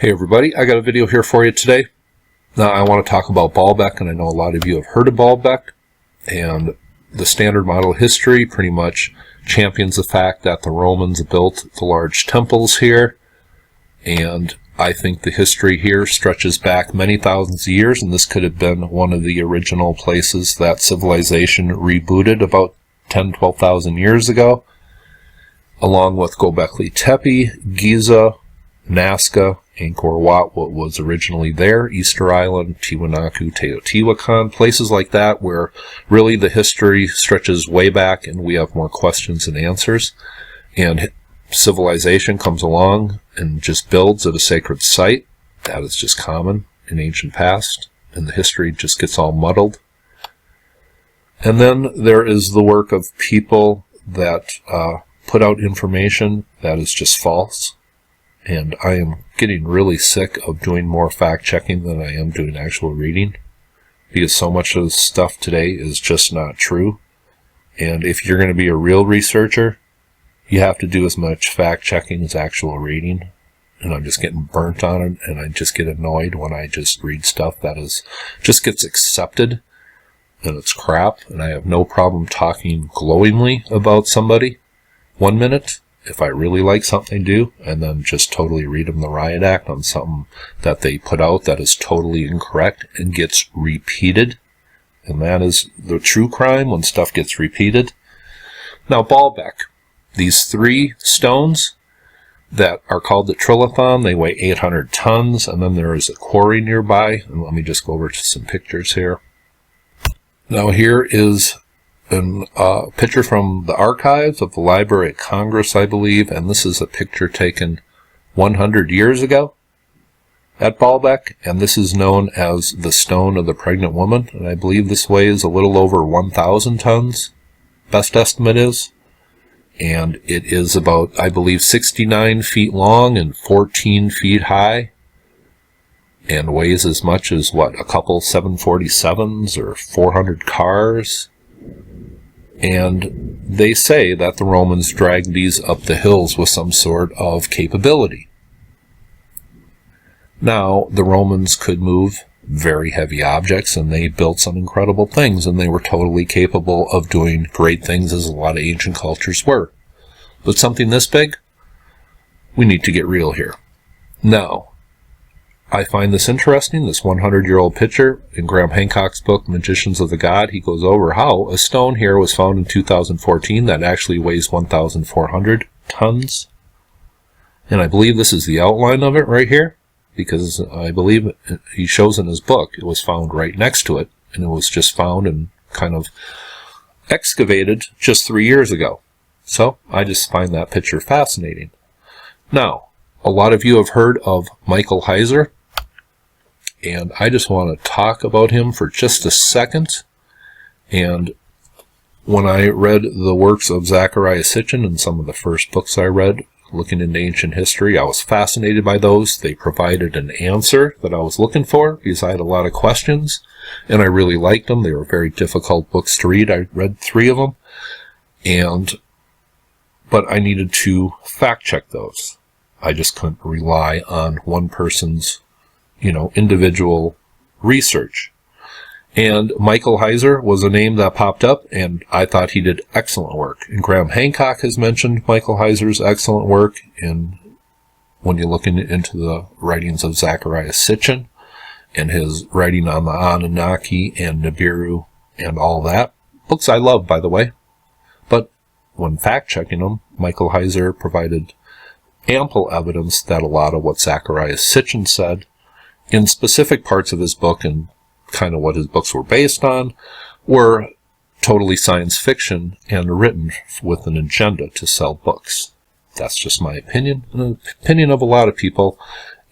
Hey everybody, I got a video here for you today. Now I want to talk about Baalbek, and I know a lot of you have heard of Baalbek, and the standard model of history pretty much champions the fact that the Romans built the large temples here, and I think the history here stretches back many thousands of years, and this could have been one of the original places that civilization rebooted about 10-12,000 years ago, along with Göbekli Tepe, Giza, Nazca, Angkor Wat, what was originally there, Easter Island, Tiwanaku, Teotihuacan, places like that where really the history stretches way back and we have more questions than answers. And civilization comes along and just builds at a sacred site. That is just common in ancient past, and the history just gets all muddled. And then there is the work of people that put out information that is just false. And I am getting really sick of doing more fact-checking than I am doing actual reading, because so much of the stuff today is just not true. And if you're going to be a real researcher, you have to do as much fact-checking as actual reading. And I'm just getting burnt on it, and I just get annoyed when I just read stuff that is just gets accepted, and it's crap. And I have no problem talking glowingly about somebody 1 minute, if I really like something they do, and then just totally read them the riot act on something that they put out that is totally incorrect and gets repeated. And that is the true crime, when stuff gets repeated. Now, Baalbek, these three stones that are called the Trilithon, they weigh 800 tons, and then there is a quarry nearby. And let me just go over to some pictures here. Now, here is a picture from the archives of the Library of Congress, I believe, and this is a picture taken 100 years ago at Baalbek, and this is known as the Stone of the Pregnant Woman, and I believe this weighs a little over 1,000 tons, best estimate is, and it is about, I believe, 69 feet long and 14 feet high, and weighs as much as, what, a couple 747s or 400 cars. And they say that the Romans dragged these up the hills with some sort of capability. Now, the Romans could move very heavy objects, and they built some incredible things, and they were totally capable of doing great things, as a lot of ancient cultures were. But something this big, we need to get real here. Now, I find this interesting, this 100-year-old picture. In Graham Hancock's book, Magicians of the God, he goes over how a stone here was found in 2014 that actually weighs 1,400 tons. And I believe this is the outline of it right here, because I believe he shows in his book it was found right next to it, and it was just found and kind of excavated just 3 years ago. So I just find that picture fascinating. Now, a lot of you have heard of Michael Heiser, and I just want to talk about him for just a second. And when I read the works of Zacharias Sitchin and some of the first books I read looking into ancient history, I was fascinated by those. They provided an answer that I was looking for, because I had a lot of questions, and I really liked them. They were very difficult books to read. I read 3 of them, but I needed to fact check those. I just couldn't rely on one person's, individual research. And Michael Heiser was a name that popped up, and I thought he did excellent work. And Graham Hancock has mentioned Michael Heiser's excellent work when you're looking into the writings of Zacharias Sitchin and his writing on the Anunnaki and Nibiru and all that. Books I love, by the way. But when fact-checking them, Michael Heiser provided ample evidence that a lot of what Zacharias Sitchin said in specific parts of his book, and kind of what his books were based on, were totally science fiction and written with an agenda to sell books. That's just my opinion, and the opinion of a lot of people.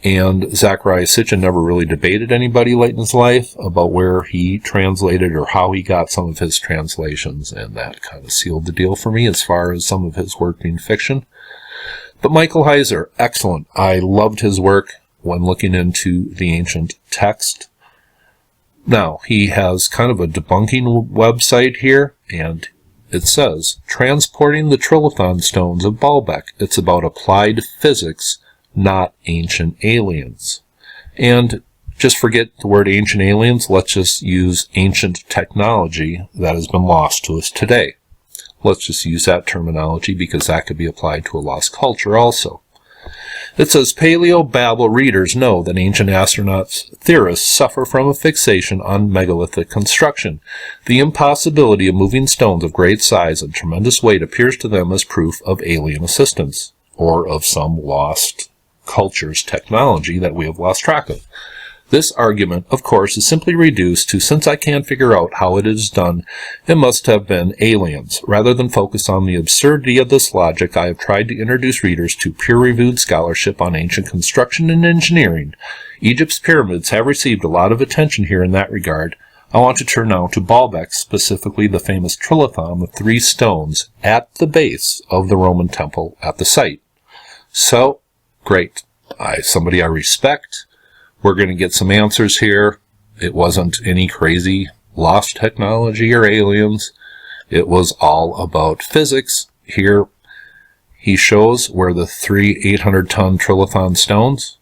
And Zacharias Sitchin never really debated anybody late in his life about where he translated or how he got some of his translations, and that kind of sealed the deal for me as far as some of his work being fiction. But Michael Heiser, excellent. I loved his work when looking into the ancient text. Now, he has kind of a debunking website here, and it says, Transporting the Trilithon Stones of Baalbek. It's about applied physics not ancient aliens. And just forget the word ancient aliens. Let's just use ancient technology that has been lost to us today. Let's just use that terminology because that could be applied to a lost culture also. It says, Paleo-Babel readers know that ancient astronauts theorists suffer from a fixation on megalithic construction. The impossibility of moving stones of great size and tremendous weight appears to them as proof of alien assistance, or of some lost culture's technology that we have lost track of. This argument, of course, is simply reduced to, since I can't figure out how it is done, it must have been aliens. Rather than focus on the absurdity of this logic, I have tried to introduce readers to peer-reviewed scholarship on ancient construction and engineering. Egypt's pyramids have received a lot of attention here in that regard. I want to turn now to Baalbek, specifically the famous Trilithon, the 3 stones at the base of the Roman temple at the site. So, great. Somebody I respect. We're going to get some answers here. It wasn't any crazy lost technology or aliens. It was all about physics. Here he shows where the 3 800-ton Trilithon stones,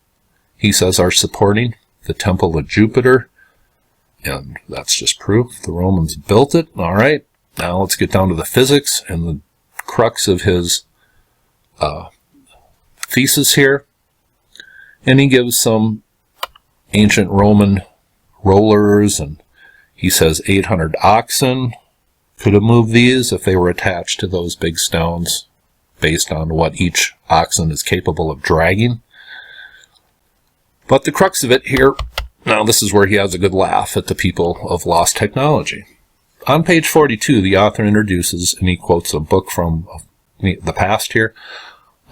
he says, are supporting the temple of Jupiter. And that's just proof the Romans built it. All right. Now let's get down to the physics and the crux of his thesis here. And he gives some ancient Roman rollers, and he says 800 oxen could have moved these if they were attached to those big stones based on what each oxen is capable of dragging. But the crux of it here, now this is where he has a good laugh at the people of lost technology. On page 42, the author introduces, and he quotes a book from the past here.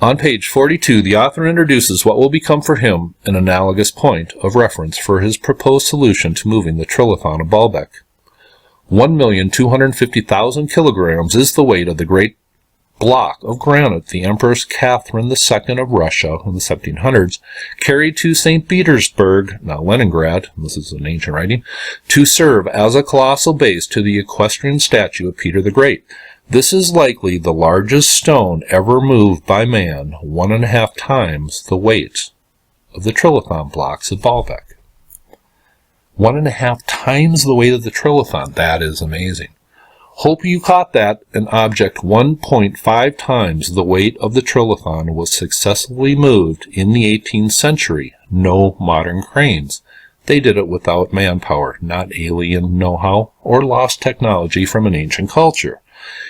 On page 42, the author introduces what will become for him an analogous point of reference for his proposed solution to moving the Trilithon of Baalbek. 1,250,000 kilograms is the weight of the great block of granite the Empress Catherine II of Russia in the 1700s carried to St. Petersburg, now Leningrad, this is an ancient writing, to serve as a colossal base to the equestrian statue of Peter the Great. This is likely the largest stone ever moved by man, 1.5 times the weight of the Trilithon blocks of Baalbek. 1.5 times the weight of the Trilithon. That is amazing. Hope you caught that. An object 1.5 times the weight of the Trilithon was successfully moved in the 18th century. No modern cranes. They did it without manpower, not alien know-how or lost technology from an ancient culture.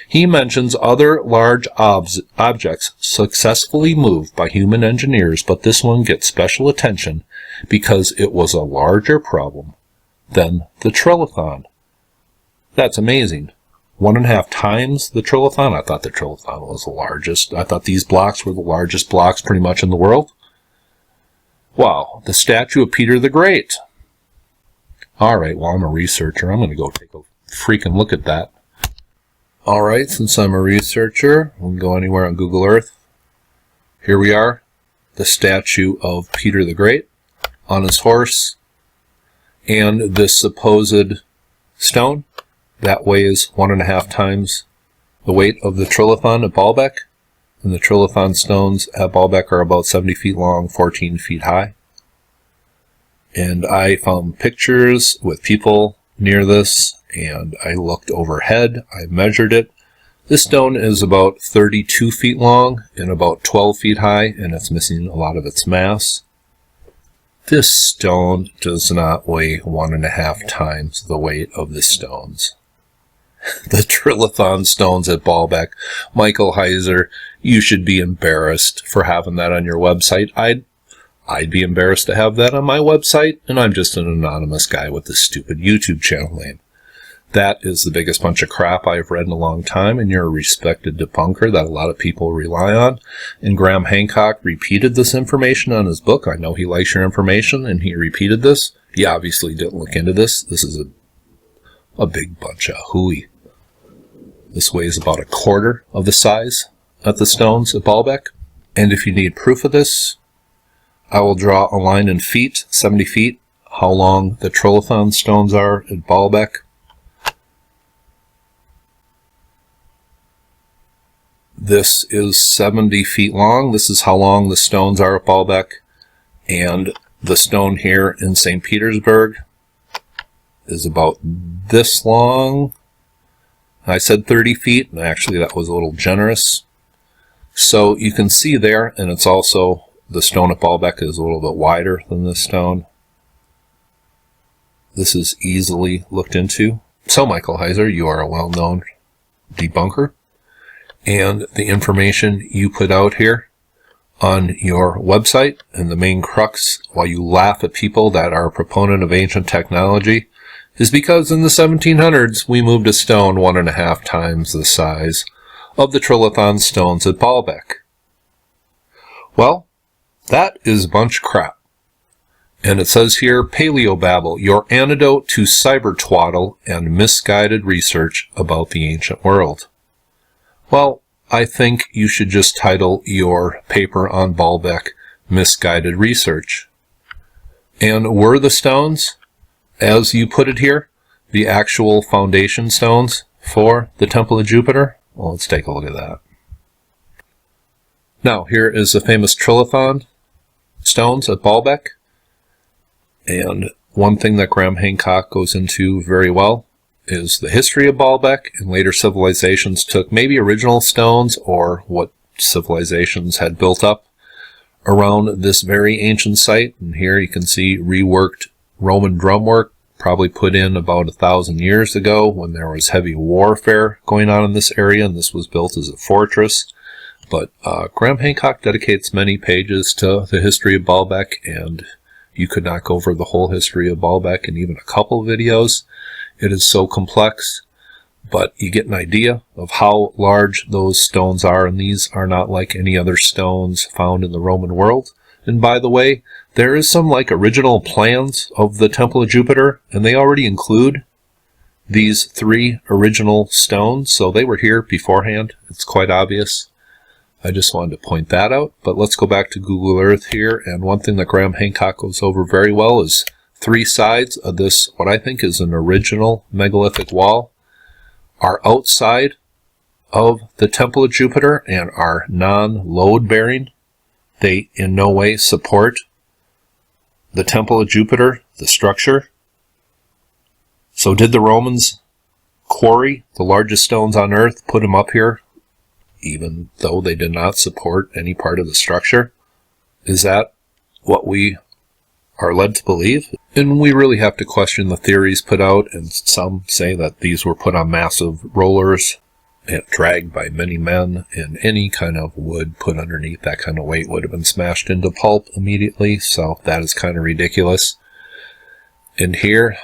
He mentions other large objects successfully moved by human engineers, but this one gets special attention because it was a larger problem than the Trilithon. That's amazing. 1.5 times the Trilithon? I thought the Trilithon was the largest. I thought these blocks were the largest blocks pretty much in the world. Wow, the statue of Peter the Great. All right, well, I'm a researcher. I'm going to go take a freaking look at that. All right, since I'm a researcher, we can go anywhere on Google Earth. Here we are, the statue of Peter the Great on his horse, and this supposed stone that weighs 1.5 times the weight of the Trilithon at Baalbek. And the Trilithon stones at Baalbek are about 70 feet long, 14 feet high. And I found pictures with people near this, and I looked overhead. I measured it. This stone is about 32 feet long and about 12 feet high, and it's missing a lot of its mass. This stone does not weigh 1.5 times the weight of the stones. The Trilithon stones at Baalbek. Michael Heiser, you should be embarrassed for having that on your website. I'd be embarrassed to have that on my website, and I'm just an anonymous guy with this stupid YouTube channel name. That is the biggest bunch of crap I've read in a long time, and you're a respected debunker that a lot of people rely on. And Graham Hancock repeated this information on his book. I know he likes your information, and he repeated this. He obviously didn't look into this. This is a big bunch of hooey. This weighs about 1/4 of the size of the stones at Baalbek. And if you need proof of this, I will draw a line in feet, 70 feet, how long the Trilithon stones are at Baalbek. This is 70 feet long. This is how long the stones are at Baalbek. And the stone here in St. Petersburg is about this long. I said 30 feet, and actually that was a little generous. So you can see there, and it's also, the stone at Baalbek is a little bit wider than this stone. This is easily looked into. So, Michael Heiser, you are a well-known debunker, and the information you put out here on your website, and the main crux, while you laugh at people that are a proponent of ancient technology, is because in the 1700s we moved a stone 1.5 times the size of the Trilithon stones at Baalbek. Well, that is a bunch of crap. And it says here, Paleobabble, your antidote to cyber twaddle and misguided research about the ancient world. Well, I think you should just title your paper on Baalbek, Misguided Research. And were the stones, as you put it here, the actual foundation stones for the Temple of Jupiter? Well, let's take a look at that. Now, here is the famous Trilithon stones at Baalbek. And one thing that Graham Hancock goes into very well is the history of Baalbek, and later civilizations took maybe original stones or what civilizations had built up around this very ancient site. And here you can see reworked Roman drumwork, probably put in about 1,000 years ago when there was heavy warfare going on in this area, and this was built as a fortress. But Graham Hancock dedicates many pages to the history of Baalbek, and you could not go over the whole history of Baalbek in even a couple videos. It is so complex, but you get an idea of how large those stones are, and these are not like any other stones found in the Roman world. And by the way, there is some like original plans of the Temple of Jupiter, and they already include these 3 original stones, so they were here beforehand. It's quite obvious. I just wanted to point that out, but let's go back to Google Earth here, and one thing that Graham Hancock goes over very well is 3 sides of this, what I think is an original megalithic wall, are outside of the Temple of Jupiter and are non-load bearing. They in no way support the Temple of Jupiter, the structure. So did the Romans quarry the largest stones on Earth, put them up here, even though they did not support any part of the structure? Is that what we are led to believe? And we really have to question the theories put out, and some say that these were put on massive rollers and dragged by many men, and any kind of wood put underneath that kind of weight would have been smashed into pulp immediately, so that is kind of ridiculous. And here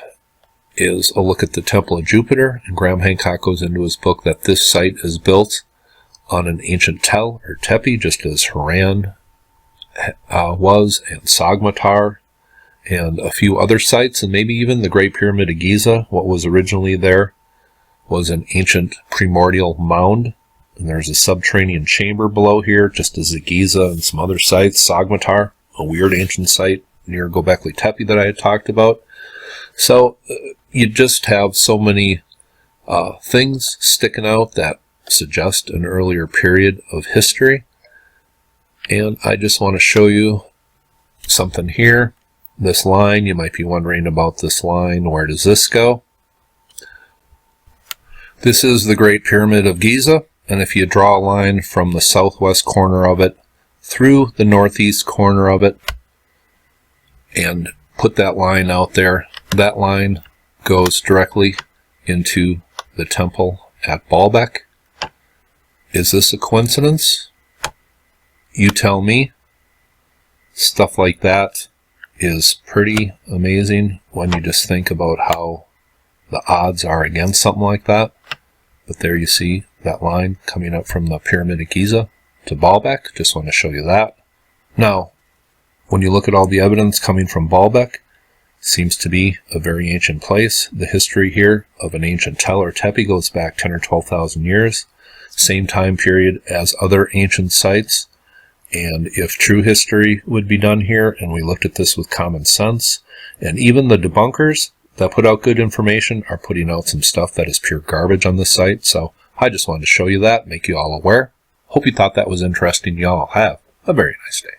is a look at the Temple of Jupiter, and Graham Hancock goes into his book that this site is built on an ancient tell or tepi, just as Haran was, and Sagmatar, and a few other sites, and maybe even the Great Pyramid of Giza. What was originally there was an ancient primordial mound, and there's a subterranean chamber below here, just as the Giza and some other sites. Sagmatar, a weird ancient site near Göbekli Tepe that I had talked about. So you just have so many things sticking out that suggest an earlier period of history. And I just want to show you something here. This line, you might be wondering about this line. Where does this go? This is the Great Pyramid of Giza, and if you draw a line from the southwest corner of it through the northeast corner of it and put that line out there, that line goes directly into the temple at Baalbek. Is this a coincidence? You tell me. Stuff like that is pretty amazing when you just think about how the odds are against something like that. But there you see that line coming up from the Pyramid of Giza to Baalbek. Just want to show you that. Now, when you look at all the evidence coming from Baalbek, seems to be a very ancient place. The history here of an ancient tell or tepi goes back 10 or 12,000 years. Same time period as other ancient sites. And if true history would be done here, and we looked at this with common sense, and even the debunkers that put out good information are putting out some stuff that is pure garbage on the site. So I just wanted to show you that, make you all aware. Hope you thought that was interesting. Y'all have a very nice day.